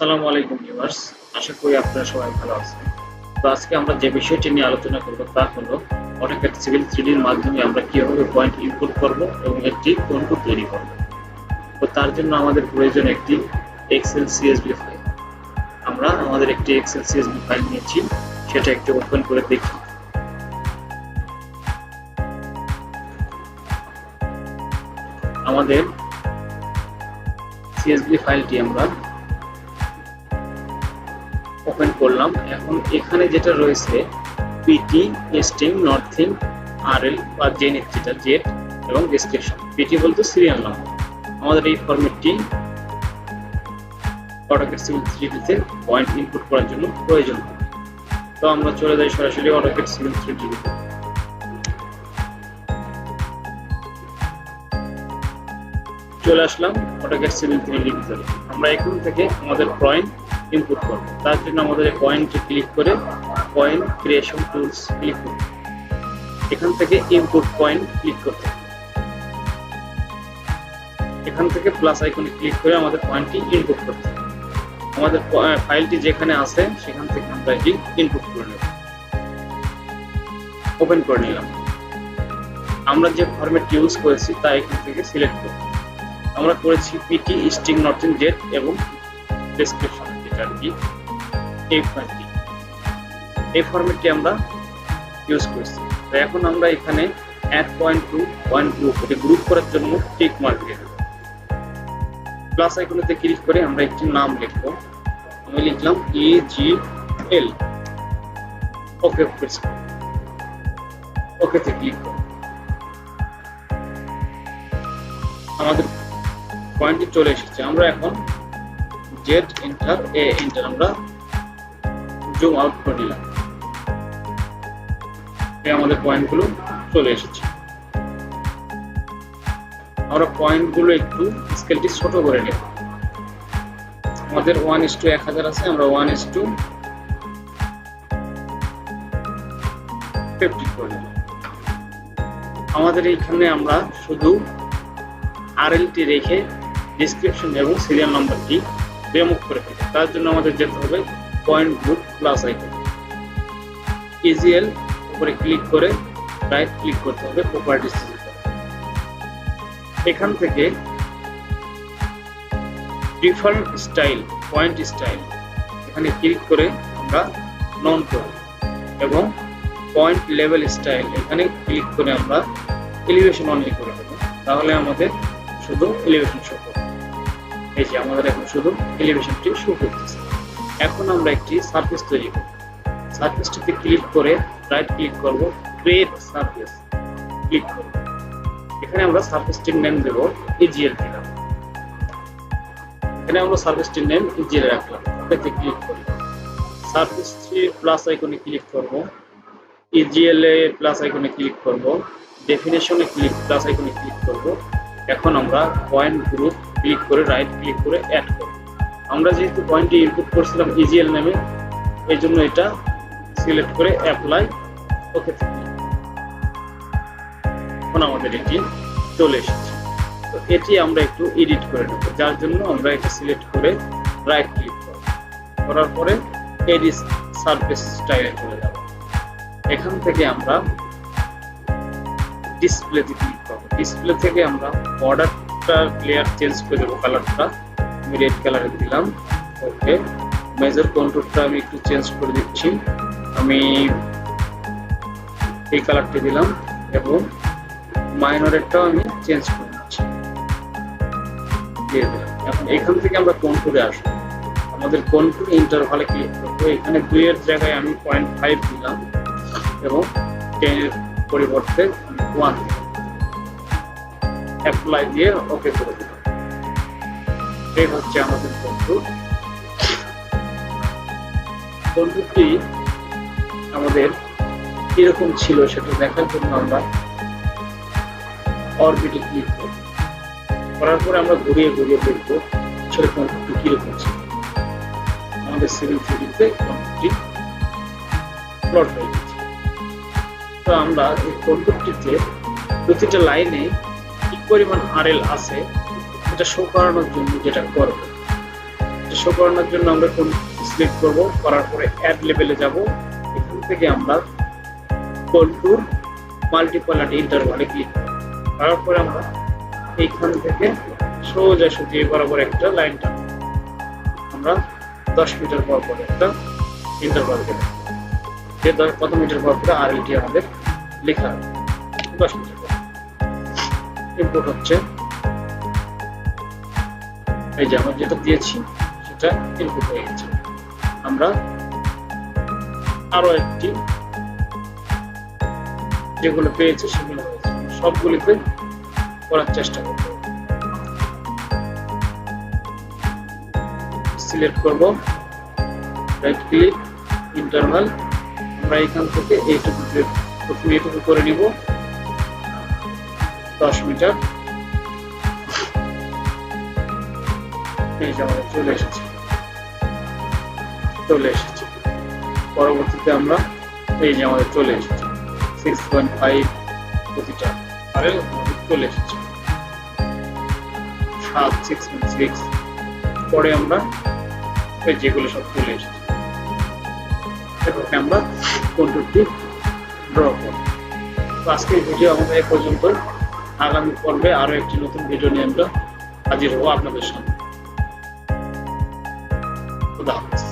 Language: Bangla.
আসসালামু আলাইকুম ভিউয়ার্স, আশা করি আপনারা সবাই ভালো আছেন। তো আজকে আমরা যে বিষয়টি নিয়ে আলোচনা করব তা হলো অটোক্যাড সিভিল 3D এর মাধ্যমে আমরা কিভাবে পয়েন্ট ইনপুট করব এবং একটি কন্ট্রোল তৈরি করব। তো তার জন্য আমাদের প্রয়োজন একটি এক্সেল সিএসভি ফাইল। আমরা আমাদের একটি এক্সেল সিএসভি ফাইল নিয়েছি, সেটা একটু ওপেন করে দেখি। আমাদের সিএসভি ফাইলটি আমরা ওপেন করলাম। এখন এখানে যেটা রয়েছে পিটি, স্ট্রিং, নর্থিং, আরএল বা জেনিথ, যেটা জেট এবং ডেসক্রিপশন। পিটি বলতে সিরিয়াল নাম্বার। আমাদের এই ফরম্যাটটি অটোক্যাড সিভিল 3D তে পয়েন্ট ইনপুট করার জন্য প্রয়োজন। তো আমরা চলে যাই সরাসরি অটোক্যাড সিভিল 3D তে। চলে আসলাম অটোক্যাড সিভিল 3D ভিতরে। আমরা এখান থেকে আমাদের পয়েন্ট ইনপুট করব। তার জন্য আমাদের এই পয়েন্টে ক্লিক করে পয়েন্ট ক্রিয়েশন টুলস ক্লিক করব। এখান থেকে ইনপুট পয়েন্ট ক্লিক করতে হবে। এখান থেকে প্লাস আইকনে ক্লিক করে আমাদের পয়েন্টটি ইনপুট করতে হবে। আমাদের ফাইলটি যেখানে আছে সেখান থেকে আমরা এটি ইনপুট করে নেব। ওপেন করে নিলাম। আমরা যে ফরম্যাটটি ইউজ করেছি তা এখান থেকে সিলেক্ট করব। আমরা করেছি পিটি, স্ট্রিং, নর্থিং, জেট এবং ডেসক্রিপশন, যেটা আর কি এই ফাইলটি, এই ফরম্যাটটি আমরা ইউজ করছি। তো এখন আমরা এখানে add point to point group, এটা গ্রুপ করার জন্য টিক মার্ক দিয়ে দেব। প্লাস আইকনেতে ক্লিক করে আমরা একটি নাম লিখব। আমি লিখলাম EGL। ওকে প্রেস করব। ওকেতে ক্লিক করব। আমাদের পয়েন্টটি চলে এসেছে। আমরা এখন জেড এন্টার, এ এন্টার, আমরা জুম আউট করে নিলাম। আমাদের পয়েন্টগুলো চলে এসেছে। আমরা পয়েন্টগুলো একটু স্কেলটি ছোট করে নেব। আমাদের 1:1000 আছে, আমরা 1:50 করে নেব। আমাদের এইখানে আমরা শুধু আরএলটি রেখে ডেসক্রিপশন এবং সিরিয়াল নাম্বারটি রিমুভ করে ফেলি। তার জন্য আমাদের যেতে হবে point group plus icon, EGL উপরে ক্লিক করে রাইট ক্লিক করতে হবে, প্রপার্টিজ। এখান থেকে ডিফল্ট স্টাইল, পয়েন্ট স্টাইল, এখানে ক্লিক করে আমরা নন করব এবং পয়েন্ট লেভেল স্টাইল, এখানে ক্লিক করে আমরা এলিভেশন অনলি করে দেব। তাহলে আমাদের শুধু এলিভেশন শো করবে। এই যে আমাদের এখন শুধু এলিভেশনটি শো করতেছে। এখন আমরা একটি সারফেস তৈরি করব। সারফেসটিতে ক্লিক করে রাইট ক্লিক করব, ক্রিয়েট সারফেস ক্লিক করব। এখানে আমরা সারফেসটির নেম দেব ইজিএল দিলাম। এখানে আমরা সারফেসটির নেম ইজিএল রাখলাম। ওকেতে ক্লিক করব। সারফেসটি প্লাস আইকনে ক্লিক করব, ইজিএল এ প্লাস আইকনে ক্লিক করব, ডেফিনেশনে প্লাস আইকনে ক্লিক করব। এখন আমরা পয়েন্ট গ্রুপ ক্লিক করে রাইট ক্লিক করে অ্যাড করব। আমরা যেহেতু পয়েন্টটি ইনপুট করছিলাম ইজিএল নামে, এই জন্য এটা সিলেক্ট করে অ্যাপ্লাই, ওকে। এখন আমাদের এটি চলে এসেছে। তো এটি আমরা একটু এডিট করে নেব, যার জন্য আমরা এটা সিলেক্ট করে রাইট ক্লিক করব। করার পরে এডিট সারফেস স্টাইলে চলে যাব। এখান থেকে আমরা ডিসপ্লেতে ক্লিক করব। ডিসপ্লে থেকে আমরা বর্ডারটা ক্লিয়ার চেঞ্জ করে দেবো, কালারটা আমি রেড কালারে দিলাম। ওকে, মেজর কন্ট্রোলটা আমি একটু চেঞ্জ করে দিচ্ছি, আমি এই কালারটি দিলাম এবং মাইনরেরটাও আমি চেঞ্জ করে দিচ্ছি, দিয়ে দিলাম। এখন এখান থেকে আমরা কন্ট্রোলে আসবো। আমাদের কন্ট্রোল ইন্টারভালে ক্লিক করবো। এখানে 2 এর জায়গায় আমি 0.5 দিলাম এবং 10 এর পরিবর্তে 1 অ্যাপ্লাই দিয়ে ওকে করে দিলাম। এই হচ্ছে আমাদের কন্ট্রোল। কন্ট্রোলটি আমাদের কিরকম ছিল সেটা দেখার জন্য আমরা অরবিটে ক্লিক করব। করার পরে আমরা ঘুরিয়ে ঘুরিয়ে দেখবো আসলে কন্ট্রোলটি কিরকম ছিল। আমাদের সিভিল 3D তে কন্ট্রোলটি প্লট হয়ে গেছে। তো আমরা এই কন্ট্রোলটিতে প্রতিটা লাইনে কি পরিমাণ আরএল আছে এটা শো করানোর জন্য যেটা করব, শো করানোর জন্য আমরা কোন সিলেক্ট করব, করার পরে অ্যাড লেভেলে যাব। এখান থেকে আমরা কন্ট্যুর মাল্টিপলার ইন্টারভালে ক্লিক করব। করার পরে আমরা এইখান থেকে সোজা সুজিয়ে বরাবর একটা লাইন টানব। আমরা 10 মিটার পর পর একটা ইন্টারভাল দেব, যে কত মিটার পর পর আরএলটি আমাদের লেখা হবে। 10 মিটার পর ইনপুট হচ্ছে, এই যে আমরা যেটা দিয়েছি সেটা ইনপুট হয়ে গেছে। আমরা আরো একটি যেগুলো পেয়েছি সেগুলো হয়েছে, সবগুলিতে করার চেষ্টা করব। সিলেক্ট করব, রাইট ক্লিক, ইন্টারভাল। আমরা এখান থেকে এইটুকু করে নিব 10 মিটার। এই যে আমাদের চলে এসেছে। পরবর্তীতে আমরা এই যে আমাদের চলে এসেছে 6.5 প্রতিটা আরএল আমাদের চলে এসেছে। 6.6 পরে আমরা এই যেগুলো সব চলে এসেছে, এখানে আমরা কন্ট্রোলটি ড্র করব। তো আজকের ভিডিও আমাদের এ পর্যন্ত। আগামী পর্বে আরো একটি নতুন ভিডিও নিয়ে আমরা হাজির হবো আপনাদের সামনে। খুদা হাফেজ।